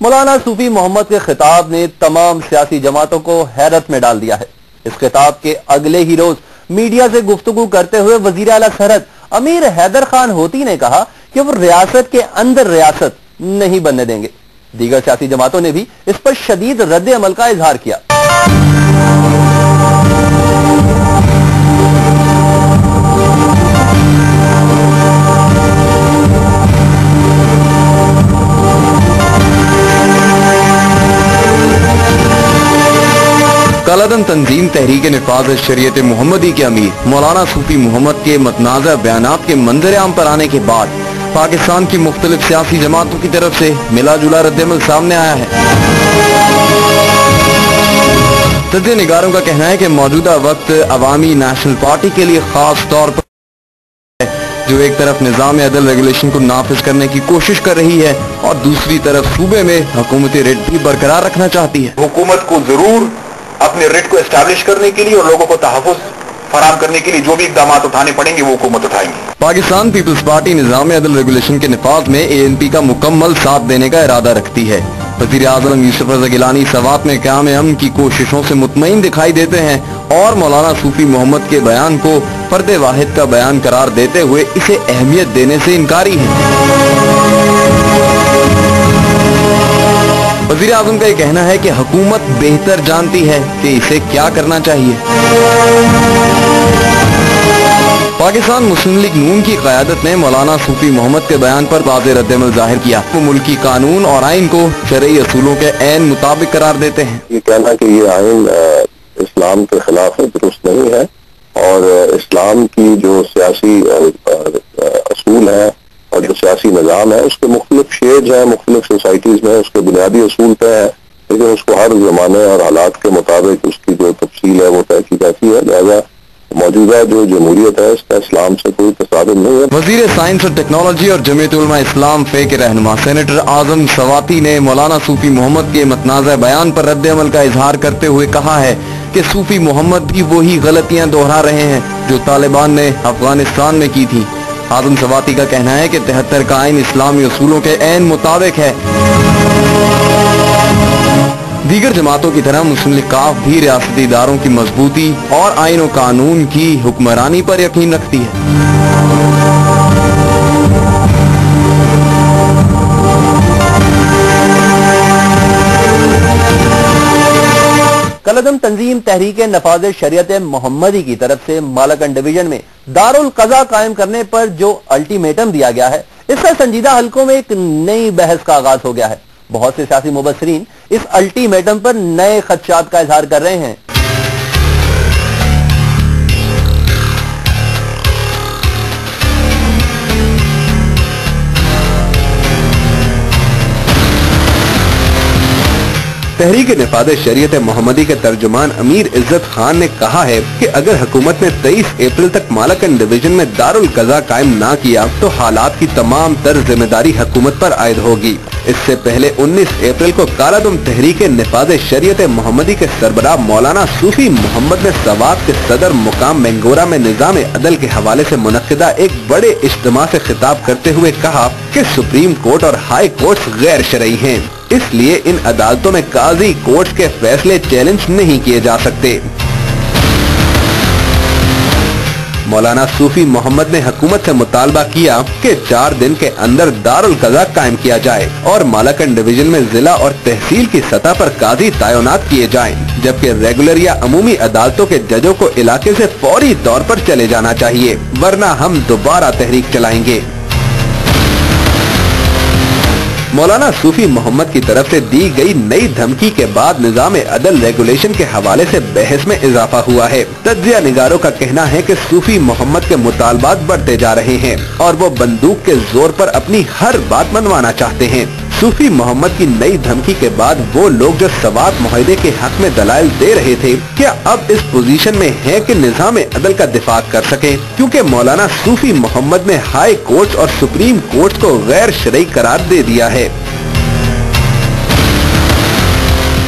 مولانا صوفی محمد کے خطاب نے تمام سیاسی جماعتوں کو حیرت میں ڈال دیا ہے۔ اس خطاب کے اگلے ہی روز میڈیا سے گفتگو کرتے ہوئے وزیر اعلیٰ سرحد امیر حیدر خان ہوتی نے کہا کہ وہ ریاست کے اندر ریاست نہیں بننے دیں گے۔ دیگر سیاسی جماعتوں نے بھی اس پر شدید رد عمل کا اظہار کیا۔ کالعدم تنظیم تحریک نفاذ شریعت محمدی کے امیر مولانا صوفی محمد کے متنازع بیانات کے منظر عام پر آنے کے بعد پاکستان کی مختلف سیاسی جماعتوں کی طرف سے ملا جلا رد عمل سامنے آیا ہے۔ تجزیہ نگاروں کا کہنا ہے کہ موجودہ وقت عوامی نیشنل پارٹی کے لیے خاص طور پر جو ایک طرف نظام عدل ریگولیشن کو نافذ کرنے کی کوشش کر رہی ہے اور دوسری طرف صوبے میں حکومتی ریٹ بھی برقرار رکھنا چاہتی ہے۔ حکومت کو ضرور اپنے ریٹ کو اسٹیبلش کرنے کے لیے اور لوگوں کو تحفظ فراہم کرنے کے لیے جو بھی اقدامات اٹھانے پڑیں گے وہ حکومت اٹھائیں گی۔ پاکستان پیپلز پارٹی نظام عدل ریگولیشن کے نفاذ میں ANP کا مکمل ساتھ دینے کا ارادہ رکھتی ہے۔ وزیر اعظم یوسف رضا گیلانی سوات میں قیام امن کی کوششوں سے مطمئن دکھائی دیتے ہیں اور مولانا صوفی محمد کے بیان کو فرد واحد کا بیان قرار دیتے ہوئے اسے اہمیت دینے سے انکاری ہیں۔ وزیر اعظم کا یہ کہنا ہے کہ حکومت بہتر جانتی ہے کہ اسے کیا کرنا چاہیے۔ پاکستان مسلم لیگ نون کی قیادت نے مولانا صوفی محمد کے بیان پر واضح رد عمل ظاہر کیا۔ وہ ملکی قانون اور آئین کو شرعی اصولوں کے عین مطابق قرار دیتے ہیں۔ یہ کہنا کہ یہ آئین اسلام کے خلاف درست نہیں ہے اور اسلام کی جو سیاسی اصول ہیں اور جو سیاسی نظام ہے اس کے مختلف شیڈز ہیں، مختلف سوسائٹیز میں اس کے بنیادی اصول طے ہیں، لیکن اس کو ہر زمانے اور حالات کے مطابق اس کی جو تفصیل ہے وہ طے کی جاتی ہے۔ لہذا موجودہ جو جمہوریت ہے اس کا اسلام سے کوئی تصادم نہیں ہے۔ وزیر سائنس اور ٹیکنالوجی اور جمعیت علماء اسلام فے کے رہنما سینیٹر اعظم سواتی نے مولانا صوفی محمد کے متنازع بیان پر رد عمل کا اظہار کرتے ہوئے کہا ہے کہ صوفی محمد بھی وہی غلطیاں دہرا رہے ہیں جو طالبان نے افغانستان میں کی تھی۔ اعظم سواتی کا کہنا ہے کہ 73 کا آئین اسلامی اصولوں کے عین مطابق ہے۔ دیگر جماعتوں کی طرح مسلم لیگ کاف بھی ریاستی اداروں کی مضبوطی اور آئین و قانون کی حکمرانی پر یقین رکھتی ہے۔ کالعدم تنظیم تحریک نفاذ شریعت محمدی کی طرف سے مالاکنڈ ڈویژن میں دارالقضا قائم کرنے پر جو الٹیمیٹم دیا گیا ہے اس سے سنجیدہ حلقوں میں ایک نئی بحث کا آغاز ہو گیا ہے۔ بہت سے سیاسی مبصرین اس الٹیمیٹم پر نئے خدشات کا اظہار کر رہے ہیں۔ تحریک نفاذ شریعت محمدی کے ترجمان امیر عزت خان نے کہا ہے کہ اگر حکومت نے 23 اپریل تک مالاکنڈ ڈویژن میں دارالقضا قائم نہ کیا تو حالات کی تمام تر ذمہ داری حکومت پر عائد ہوگی۔ اس سے پہلے 19 اپریل کو کالعدم تحریک نفاذ شریعت محمدی کے سربراہ مولانا صوفی محمد نے سوات کے صدر مقام مینگورہ میں نظام عدل کے حوالے سے منعقدہ ایک بڑے اجتماع سے خطاب کرتے ہوئے کہا کہ سپریم کورٹ اور ہائی کورٹس غیر شرعی ہیں، اس لیے ان عدالتوں میں قاضی کورٹ کے فیصلے چیلنج نہیں کیے جا سکتے۔ مولانا صوفی محمد نے حکومت سے مطالبہ کیا کہ 4 دن کے اندر دارالقضا قائم کیا جائے اور مالاکنڈ ڈویژن میں ضلع اور تحصیل کی سطح پر قاضی تعینات کیے جائیں، جبکہ ریگولر یا عمومی عدالتوں کے ججوں کو علاقے سے فوری طور پر چلے جانا چاہیے، ورنہ ہم دوبارہ تحریک چلائیں گے۔ مولانا صوفی محمد کی طرف سے دی گئی نئی دھمکی کے بعد نظام عدل ریگولیشن کے حوالے سے بحث میں اضافہ ہوا ہے۔ تجزیہ نگاروں کا کہنا ہے کہ صوفی محمد کے مطالبات بڑھتے جا رہے ہیں اور وہ بندوق کے زور پر اپنی ہر بات منوانا چاہتے ہیں۔ صوفی محمد کی نئی دھمکی کے بعد وہ لوگ جو سوات معاہدے کے حق میں دلائل دے رہے تھے کیا اب اس پوزیشن میں ہیں کہ نظام عدل کا دفاع کر سکیں، کیونکہ مولانا صوفی محمد نے ہائی کورٹ اور سپریم کورٹ کو غیر شرعی قرار دے دیا ہے۔